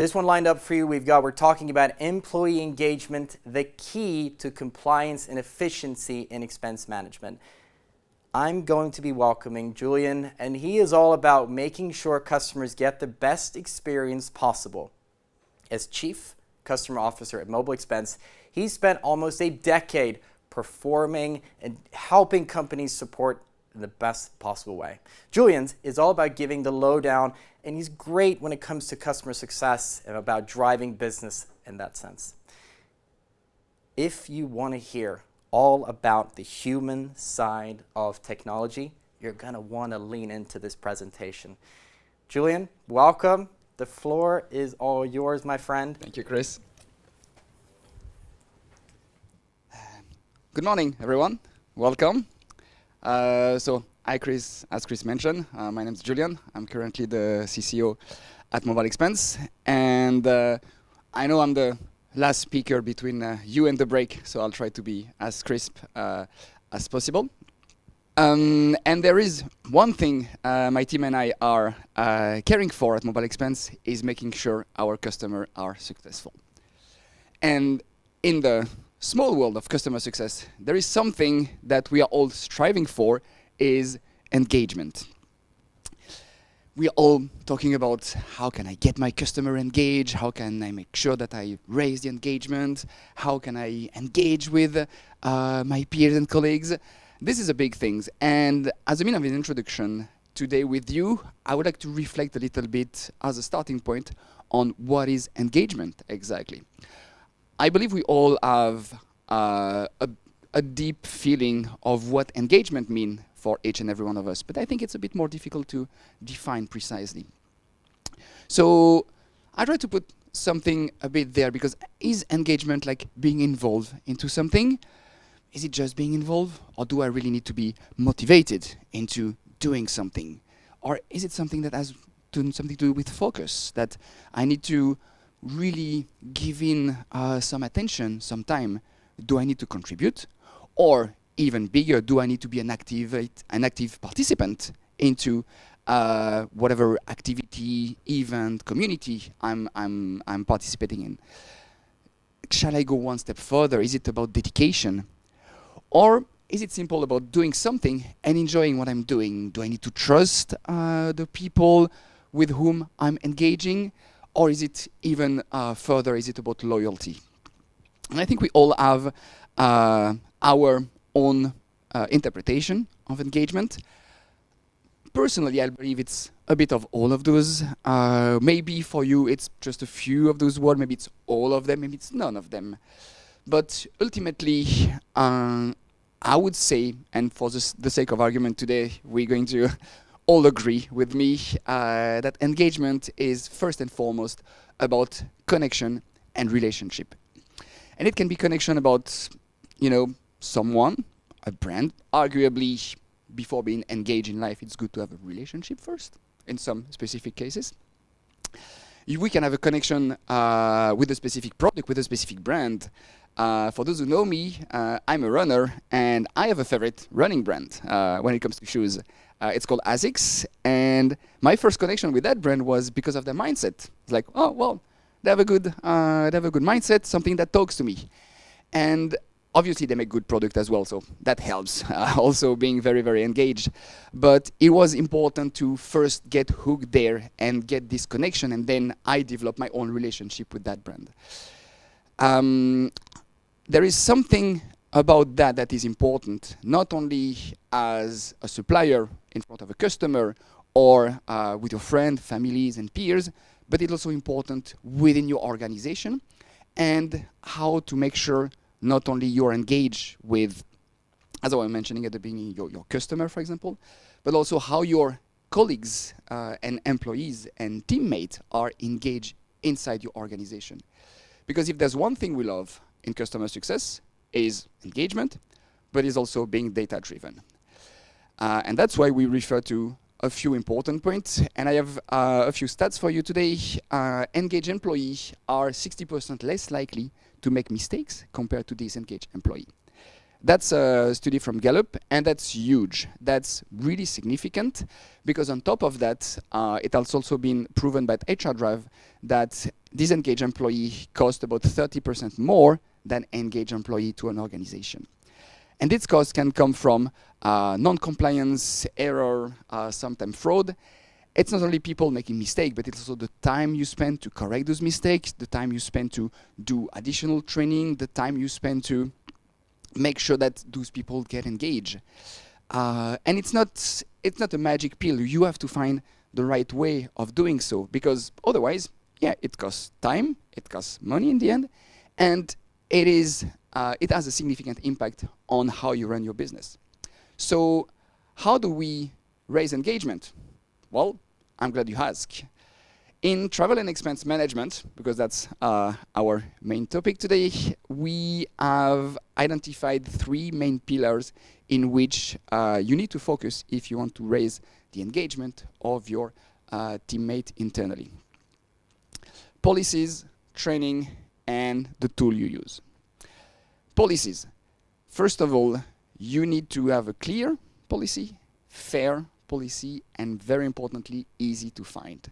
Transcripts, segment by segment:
This one lined up for you. We're talking about employee engagement, the key to compliance and efficiency in expense management. I'm going to be welcoming Julien, and he is all about making sure customers get the best experience possible. As Chief Customer Officer at Mobilexpense, he spent almost a decade performing and helping companies support in the best possible way. Julien is all about giving the lowdown, and he's great when it comes to customer success and about driving business in that sense. If you want to hear all about the human side of technology, you're going to want to lean into this presentation. Julien, welcome. The floor is all yours, my friend. Thank you, Chris. Good morning, everyone. Welcome. Hi, Chris. As Chris mentioned, my name is Julien. I'm currently the CCO at Mobilexpense, and I know I'm the last speaker between you and the break, so I'll try to be as crisp as possible. And there is one thing my team and I are caring for at Mobilexpense is making sure our customers are successful. And in the small world of customer success, there is something that we are all striving for, is engagement. We are all talking about how can I get my customer engaged, how can I make sure that I raise the engagement, how can I engage with my peers and colleagues. This is a big thing, and as a means of an introduction today with you, I would like to reflect a little bit as a starting point on what is engagement exactly. I believe we all have a deep feeling of what engagement means for each and every one of us, but I think it's a bit more difficult to define precisely. So I try to put something a bit there, because is engagement like being involved into something? Is it just being involved, or do I really need to be motivated into doing something? Or is it something that has something to do with focus, that I need to really give in some attention, some time? Do I need to contribute? Or even bigger, do I need to be an active participant into whatever activity, event, community I'm participating in? Shall I go one step further? Is it about dedication? Or is it simple about doing something and enjoying what I'm doing? Do I need to trust the people with whom I'm engaging? Or is it even further, is it about loyalty? And I think we all have our own interpretation of engagement. Personally, I believe it's a bit of all of those. Maybe for you it's just a few of those words, maybe it's all of them, maybe it's none of them. But ultimately, I would say, and for the sake of argument today, we're going to all agree with me that engagement is first and foremost about connection and relationship. And it can be connection about, someone, a brand. Arguably, before being engaged in life, it's good to have a relationship first, in some specific cases. We can have a connection with a specific product, with a specific brand. For those who know me, I'm a runner, and I have a favorite running brand when it comes to shoes. It's called ASICS, and my first connection with that brand was because of their mindset. It's like, oh, well, they have a good mindset, something that talks to me. And obviously they make good product as well, so that helps, also being very, very engaged. But it was important to first get hooked there and get this connection, and then I developed my own relationship with that brand. There is something about that is important, not only as a supplier in front of a customer or with your friends, families, and peers, but it's also important within your organization, and how to make sure not only you're engaged with, as I was mentioning at the beginning, your customer, for example, but also how your colleagues and employees and teammates are engaged inside your organization. Because if there's one thing we love in customer success, is engagement, but is also being data-driven. And that's why we refer to a few important points, and I have a few stats for you today. Engaged employees are 60% less likely to make mistakes compared to disengaged employee. That's a study from Gallup, and that's huge. That's really significant, because on top of that, it has also been proven by HR Drive that disengaged employee cost about 30% more than engaged employee to an organization. And this cost can come from non-compliance, error, sometimes fraud. It's not only people making mistakes, but it's also the time you spend to correct those mistakes, the time you spend to do additional training, the time you spend to make sure that those people get engaged. And it's not a magic pill. You have to find the right way of doing so, because otherwise, yeah, it costs time, it costs money in the end, and it has a significant impact on how you run your business. So how do we raise engagement? Well, I'm glad you asked. In travel and expense management, because that's our main topic today, we have identified 3 main pillars in which you need to focus if you want to raise the engagement of your teammate internally. Policies, training, and the tool you use. Policies. First of all, you need to have a clear policy, fair policy, and very importantly, easy to find.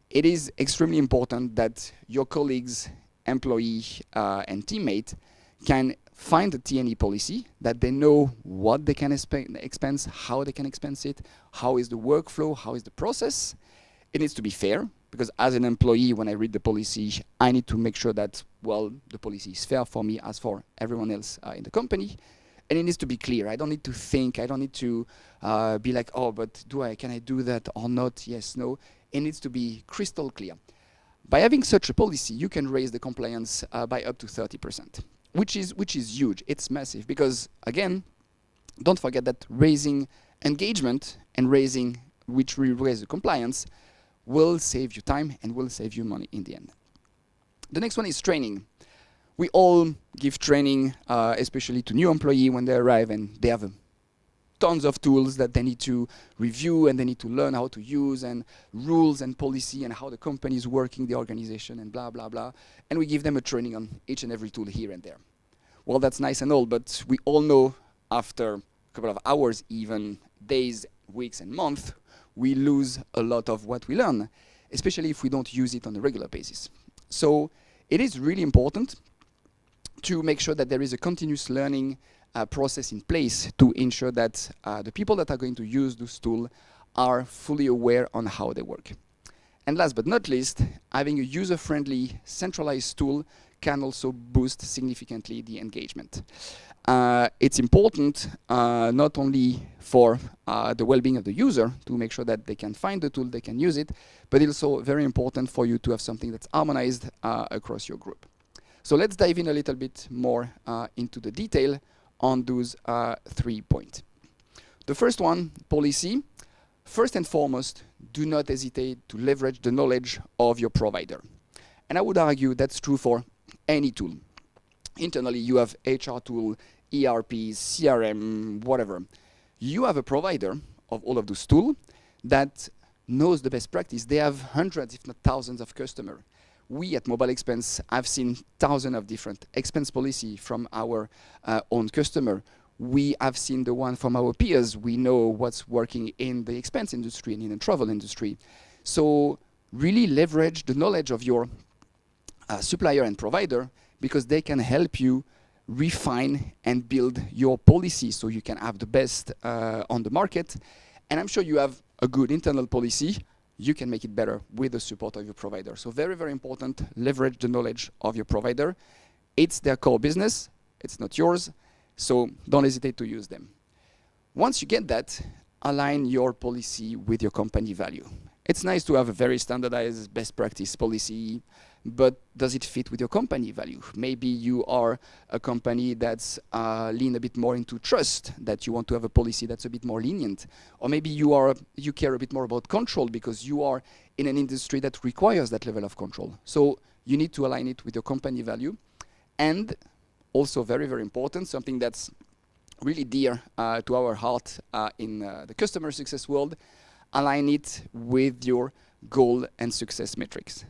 It is extremely important that your colleagues, employee, and teammate can find a T&E policy, that they know what they can expense, how they can expense it, how is the workflow, how is the process. It needs to be fair, because as an employee, when I read the policy, I need to make sure that, well, the policy is fair for me as for everyone else in the company. And it needs to be clear. I don't need to think. I don't need to be like, oh, but can I do that or not? Yes, no. It needs to be crystal clear. By having such a policy, you can raise the compliance by up to 30%, which is huge. It's massive because, again, don't forget that raising engagement and which will raise the compliance, will save you time and will save you money in the end. The next one is training. We all give training, especially to new employees when they arrive, and they have tons of tools that they need to review and they need to learn how to use, and rules and policy and how the company is working, the organization, and blah, blah, blah. And we give them a training on each and every tool here and there. Well, that's nice and all, but we all know after a couple of hours, even days, weeks, and months, we lose a lot of what we learn, especially if we don't use it on a regular basis. So it is really important to make sure that there is a continuous learning process in place to ensure that the people that are going to use this tool are fully aware on how they work. And last but not least, having a user-friendly, centralized tool can also boost significantly the engagement. It's important not only for the well-being of the user to make sure that they can find the tool, they can use it, but it's also very important for you to have something that's harmonized across your group. So let's dive in a little bit more into the detail on those 3 points. The first one, policy. First and foremost, do not hesitate to leverage the knowledge of your provider. And I would argue that's true for any tool. Internally, you have HR tool, ERPs, CRM, whatever. You have a provider of all of those tools that knows the best practice. They have hundreds, if not thousands, of customers. We at Mobilexpense have seen thousands of different expense policy from our own customer. We have seen the one from our peers. We know what's working in the expense industry and in the travel industry. So really leverage the knowledge of your supplier and provider, because they can help you refine and build your policy so you can have the best on the market. And I'm sure you have a good internal policy. You can make it better with the support of your provider. So very, very important, leverage the knowledge of your provider. It's their core business. It's not yours. So don't hesitate to use them. Once you get that, align your policy with your company value. It's nice to have a very standardized best practice policy, but does it fit with your company value? Maybe you are a company that's lean a bit more into trust, that you want to have a policy that's a bit more lenient. Or maybe you care a bit more about control because you are in an industry that requires that level of control. So you need to align it with your company value. And also very, very important, something that's really dear to our heart in the customer success world, align it with your goal and success metrics.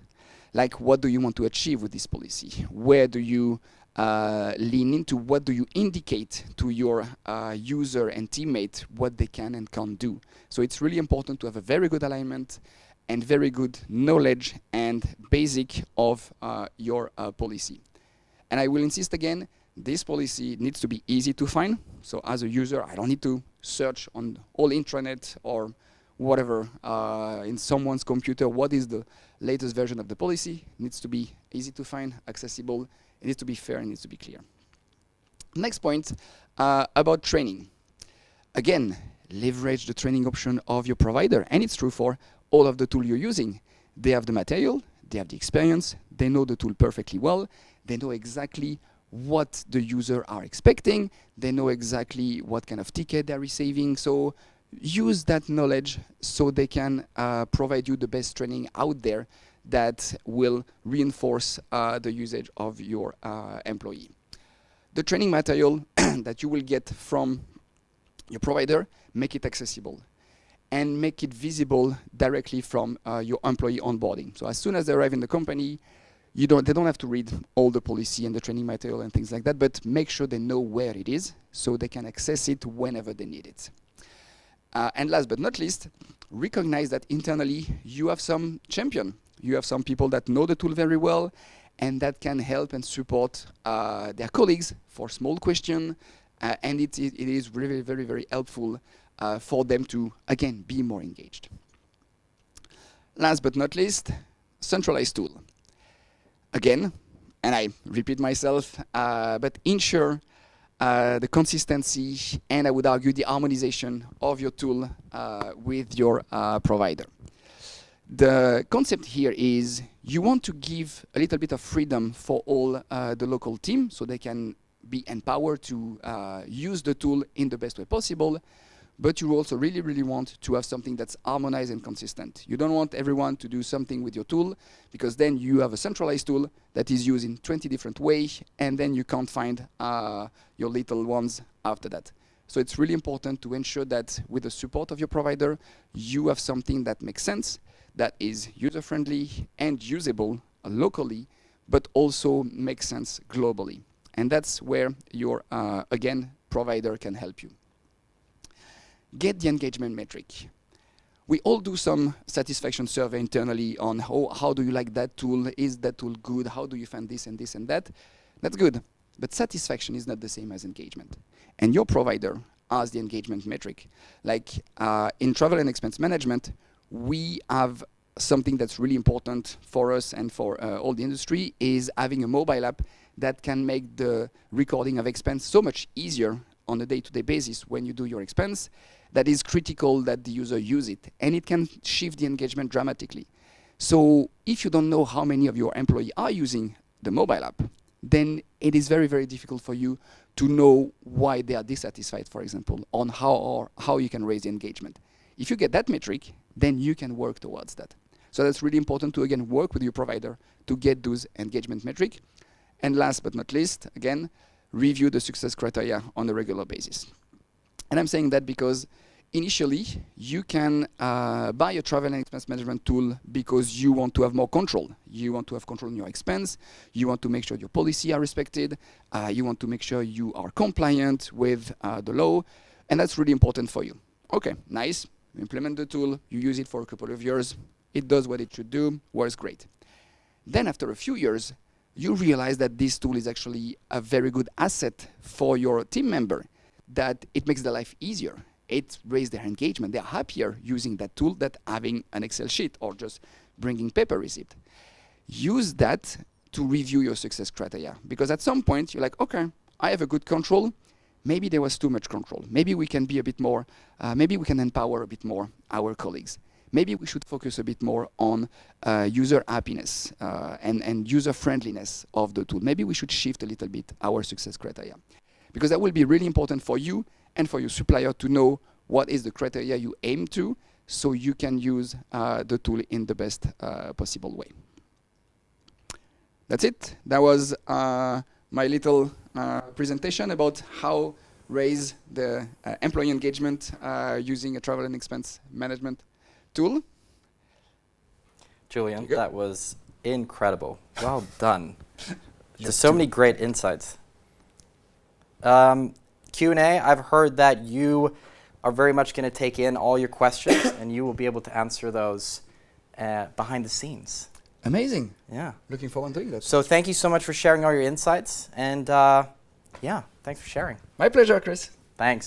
Like, what do you want to achieve with this policy? Where do you lean into what do you indicate to your user and teammate what they can and can't do. So it's really important to have a very good alignment and very good knowledge and basic of your policy. And I will insist again, this policy needs to be easy to find. So as a user, I don't need to search on all intranet or whatever in someone's computer what is the latest version of the policy. It needs to be easy to find, accessible, it needs to be fair, it needs to be clear. Next point, about training. Again, leverage the training option of your provider, and it's true for all of the tool you're using. They have the material, they have the experience, they know the tool perfectly well, they know exactly what the user are expecting, they know exactly what kind of ticket they're receiving, so use that knowledge so they can provide you the best training out there that will reinforce the usage of your employee. The training material that you will get from your provider, make it accessible and make it visible directly from your employee onboarding. So as soon as they arrive in the company, they don't have to read all the policy and the training material and things like that, but make sure they know where it is so they can access it whenever they need it. And last but not least, recognize that internally you have some champion. You have some people that know the tool very well and that can help and support their colleagues for small questions. And it is really very, very helpful for them to, again, be more engaged. Last but not least, centralized tool. Again, and I repeat myself, but ensure the consistency and I would argue the harmonization of your tool with your provider. The concept here is you want to give a little bit of freedom for all the local team so they can be empowered to use the tool in the best way possible, but you also really, really want to have something that's harmonized and consistent. You don't want everyone to do something with your tool because then you have a centralized tool that is used in 20 different ways and then you can't find your little ones after that. So it's really important to ensure that with the support of your provider, you have something that makes sense, that is user-friendly and usable locally, but also makes sense globally. And that's where your, again, provider can help you. Get the engagement metric. We all do some satisfaction survey internally on how do you like that tool, is that tool good, how do you find this and this and that. That's good, but satisfaction is not the same as engagement. And your provider has the engagement metric. Like in travel and expense management, we have something that's really important for us and for all the industry is having a mobile app that can make the recording of expense so much easier on a day-to-day basis when you do your expense. That is critical that the user use it, and it can shift the engagement dramatically. So if you don't know how many of your employees are using the mobile app, then it is very, very difficult for you to know why they are dissatisfied, for example, on how you can raise the engagement. If you get that metric, then you can work towards that. So that's really important to, again, work with your provider to get those engagement metric. And last but not least, again, review the success criteria on a regular basis. And I'm saying that because initially, you can buy a travel and expense management tool because you want to have more control. You want to have control on your expense. You want to make sure your policy are respected. You want to make sure you are compliant with the law. And that's really important for you. Okay, nice. You implement the tool. You use it for a couple of years. It does what it should do. Works great. Then after a few years, you realize that this tool is actually a very good asset for your team member, that it makes their life easier. It raises their engagement. They're happier using that tool than having an Excel sheet or just bringing paper receipt. Use that to review your success criteria, because at some point you're like, okay, I have a good control. Maybe there was too much control. Maybe we can be a bit more, maybe we can empower a bit more our colleagues. Maybe we should focus a bit more on user happiness and user friendliness of the tool. Maybe we should shift a little bit our success criteria, because that will be really important for you and for your supplier to know what is the criteria you aim to, so you can use the tool in the best possible way. That's it. That was my little presentation about how raise the employee engagement using a travel and expense management tool. Julien, that was incredible. Well done. There's so many great insights. Q&A, I've heard that you are very much going to take in all your questions and you will be able to answer those behind the scenes. Amazing. Yeah. Looking forward to doing that. So thank you so much for sharing all your insights. And yeah, thanks for sharing. My pleasure, Chris. Thanks.